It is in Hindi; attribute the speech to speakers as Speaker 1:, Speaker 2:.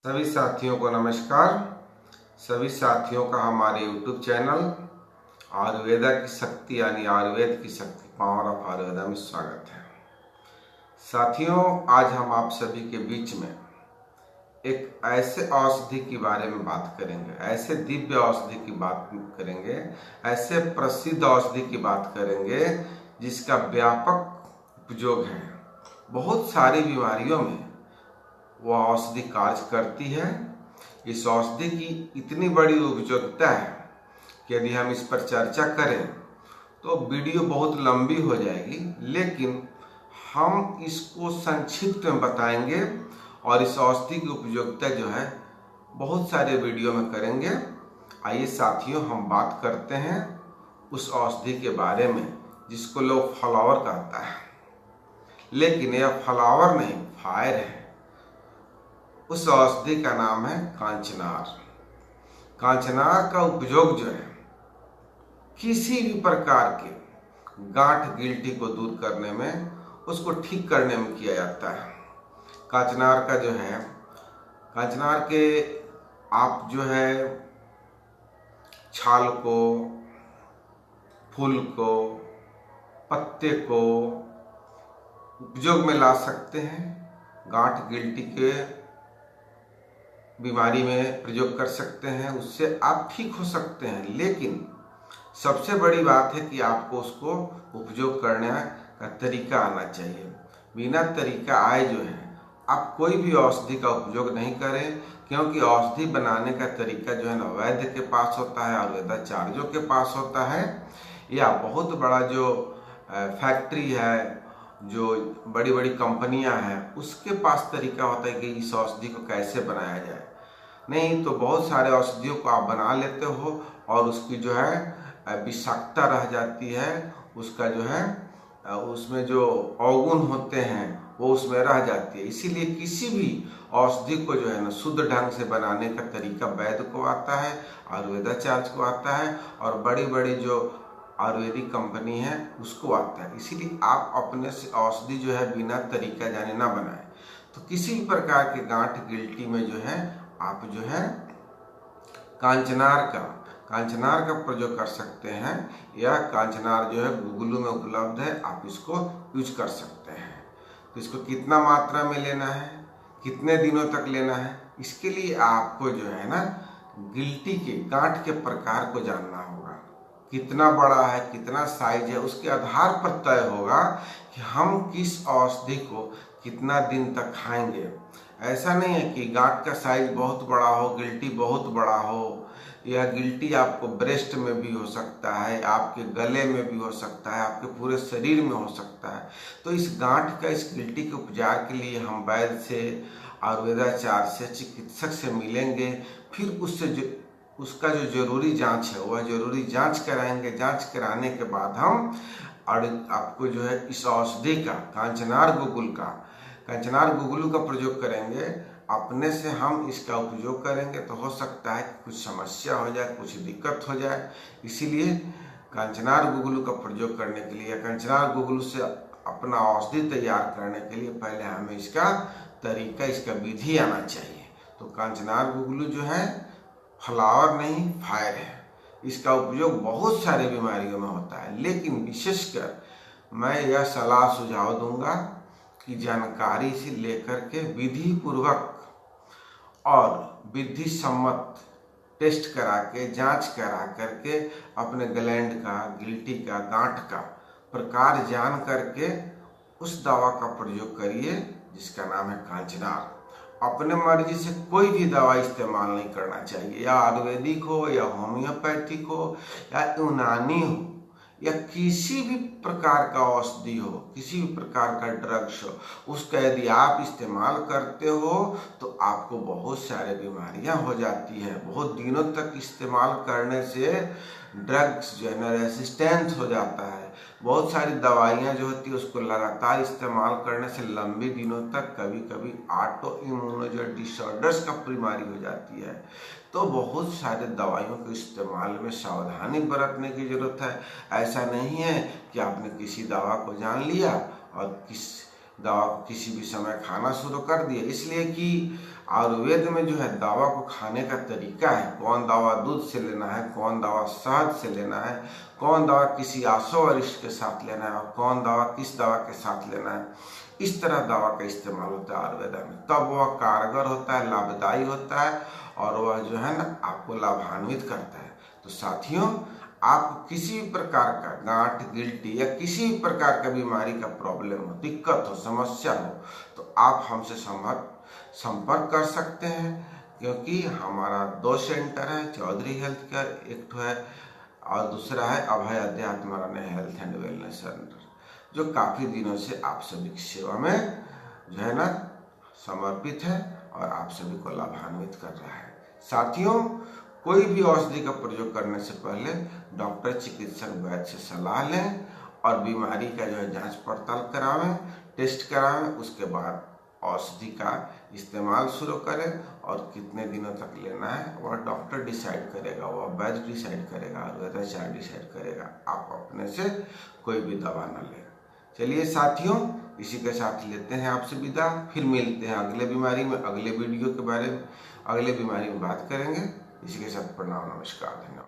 Speaker 1: सभी साथियों को नमस्कार। सभी साथियों का हमारे YouTube चैनल आयुर्वेदा की शक्ति यानी आयुर्वेद की शक्ति पावर ऑफ आयुर्वेदा में स्वागत है। साथियों, आज हम आप सभी के बीच में एक ऐसे औषधि के बारे में बात करेंगे, ऐसे दिव्य औषधि की बात करेंगे, ऐसे प्रसिद्ध औषधि की बात करेंगे जिसका व्यापक उपयोग है। बहुत सारी बीमारियों में वह औषधि कार्य करती है। इस औषधि की इतनी बड़ी उपयोगिता है कि यदि हम इस पर चर्चा करें तो वीडियो बहुत लंबी हो जाएगी, लेकिन हम इसको संक्षिप्त में बताएंगे और इस औषधि की उपयोगिता जो है बहुत सारे वीडियो में करेंगे। आइए साथियों, हम बात करते हैं उस औषधि के बारे में जिसको लोग फ्लावर कहता है, लेकिन यह फ्लावर नहीं, फायर है। उस औषधि का नाम है कांचनार। कांचनार का उपयोग जो है किसी भी प्रकार के गांठ गिल्टी को दूर करने में, उसको ठीक करने में किया जाता है। कांचनार का जो है, कांचनार के आप जो है छाल को, फूल को, पत्ते को उपयोग में ला सकते हैं। गांठ गिल्टी के बीमारी में प्रयोग कर सकते हैं, उससे आप ठीक हो सकते हैं। लेकिन सबसे बड़ी बात है कि आपको उसको उपयोग करने का तरीका आना चाहिए। बिना तरीका आए जो है आप कोई भी औषधि का उपयोग नहीं करें, क्योंकि औषधि बनाने का तरीका जो है ना वैद्य के पास होता है, आयुर्वेदाचार्यों के पास होता है, या बहुत बड़ा जो फैक्ट्री है, जो बड़ी बड़ी कंपनियां हैं, उसके पास तरीका होता है कि इस औषधि को कैसे बनाया जाए। नहीं तो बहुत सारे औषधियों को आप बना लेते हो और उसकी जो है विषाक्तता रह जाती है, उसका जो है उसमें जो अवगुण होते हैं वो उसमें रह जाती है। इसीलिए किसी भी औषधि को जो है ना शुद्ध ढंग से बनाने का तरीका वैद्य को आता है, आयुर्वेदाचार्य को आता है, और बड़ी बड़ी जो आयुर्वेदिक कंपनी है उसको आता है। इसीलिए आप अपने से औषधि जो है बिना तरीका जाने ना बनाएं। तो किसी भी प्रकार के गांठ गिल्टी में जो है आप जो है कांचनार का प्रयोग कर सकते हैं, या कांचनार जो है गुगलू में उपलब्ध है, आप इसको यूज कर सकते हैं। तो इसको कितना मात्रा में लेना है, कितने दिनों तक लेना है, इसके लिए आपको जो है ना गिल्टी के गांठ के प्रकार को जानना होगा। कितना बड़ा है, कितना साइज है, उसके आधार पर तय होगा कि हम किस औषधि को कितना दिन तक खाएंगे। ऐसा नहीं है कि गांठ का साइज बहुत बड़ा हो, गिल्टी बहुत बड़ा हो। यह गिल्टी आपको ब्रेस्ट में भी हो सकता है, आपके गले में भी हो सकता है, आपके पूरे शरीर में हो सकता है। तो इस गांठ का, इस गिल्टी के उपचार के लिए हम वैद्य से, आयुर्वेदाचार्य से, चिकित्सक से मिलेंगे। फिर उससे उसका जो जरूरी जांच है वह जरूरी जांच कराएंगे। जांच कराने के बाद हम आपको जो है इस औषधि का, कांचनार गुगुलू का प्रयोग करेंगे। अपने से हम इसका उपयोग करेंगे तो हो सकता है कि कुछ समस्या हो जाए, कुछ दिक्कत हो जाए। इसीलिए कांचनार गुगुलू का प्रयोग करने के लिए, कांचनार गुगुलू से अपना औषधि तैयार करने के लिए पहले हमें इसका तरीका, इसका विधि आना चाहिए। तो कांचनार गुगुलू जो है फ्लावर नहीं, फायर है। इसका उपयोग बहुत सारी बीमारियों में होता है, लेकिन विशेषकर मैं यह सलाह सुझाव दूंगा कि जानकारी से लेकर के विधि पूर्वक और विधि सम्मत टेस्ट करा के, जांच करा करके अपने ग्लैंड का, गिल्टी का, गांठ का प्रकार जान करके उस दवा का प्रयोग करिए जिसका नाम है कांचनार। अपने मर्जी से कोई भी दवा इस्तेमाल नहीं करना चाहिए, या आयुर्वेदिक हो, या होम्योपैथिक हो, या यूनानी हो, या किसी भी प्रकार का औषधि हो, किसी भी प्रकार का ड्रग्स हो, उसका यदि आप इस्तेमाल करते हो तो आपको बहुत सारे बीमारियां हो जाती हैं। बहुत दिनों तक इस्तेमाल करने से ड्रग्स जो है ना रेसिस्टेंट हो जाता है। बहुत सारी दवाइयां जो होती है उसको लगातार इस्तेमाल करने से लंबे दिनों तक कभी कभी ऑटो इम्यून डिसऑर्डर्स का बीमारी हो जाती है। तो बहुत सारे दवाइयों के इस्तेमाल में सावधानी बरतने की जरूरत है। ऐसा नहीं है कि आपने किसी दवा को जान लिया और दवा को किसी भी समय खाना शुरू कर दिया, इसलिए कि आयुर्वेद में जो है दवा को खाने का तरीका है, कौन दवा दूध से लेना है, कौन दवा शहद से लेना है, कौन दवा किसी आसो वरिष्ठ के साथ लेना है और कौन दवा किस दवा के साथ लेना है, इस तरह दवा का इस्तेमाल होता है आयुर्वेद में। तब वह कारगर होता है, लाभदायी होता है और वह जो है ना आपको लाभान्वित करता है। तो साथियों, आप किसी भी प्रकार का गांठ, गिल्टी या किसी भी प्रकार का बीमारी का प्रॉब्लम हो, दिक्कत हो, समस्या हो, तो आप हमसे संपर्क कर सकते हैं, क्योंकि हमारा 2 सेंटर है, चौधरी हेल्थ केयर एक है और दूसरा है अभय अध्यात्म हेल्थ एंड वेलनेस सेंटर, जो काफ़ी दिनों से आप सभी की सेवा में जो है ना समर्पित है और आप सभी को लाभान्वित कर रहा है। साथियों, कोई भी औषधि का प्रयोग करने से पहले डॉक्टर, चिकित्सक, वैद्य से सलाह लें और बीमारी का जो है जांच पड़ताल करावें, टेस्ट करावें। उसके बाद औषधि का इस्तेमाल शुरू करें और कितने दिनों तक लेना है वह डॉक्टर डिसाइड करेगा, वह वैद्य डिसाइड करेगा, आयुर्वेदाचार्य डिसाइड करेगा। आप अपने से कोई भी दवा न लें। चलिए साथियों, इसी के साथ लेते हैं आपसे विदा। फिर मिलते हैं अगले बीमारी में, अगले वीडियो के बारे में, अगले बीमारी में बात करेंगे। इसी के साथ प्रणाम, नमस्कार, धन्यवाद।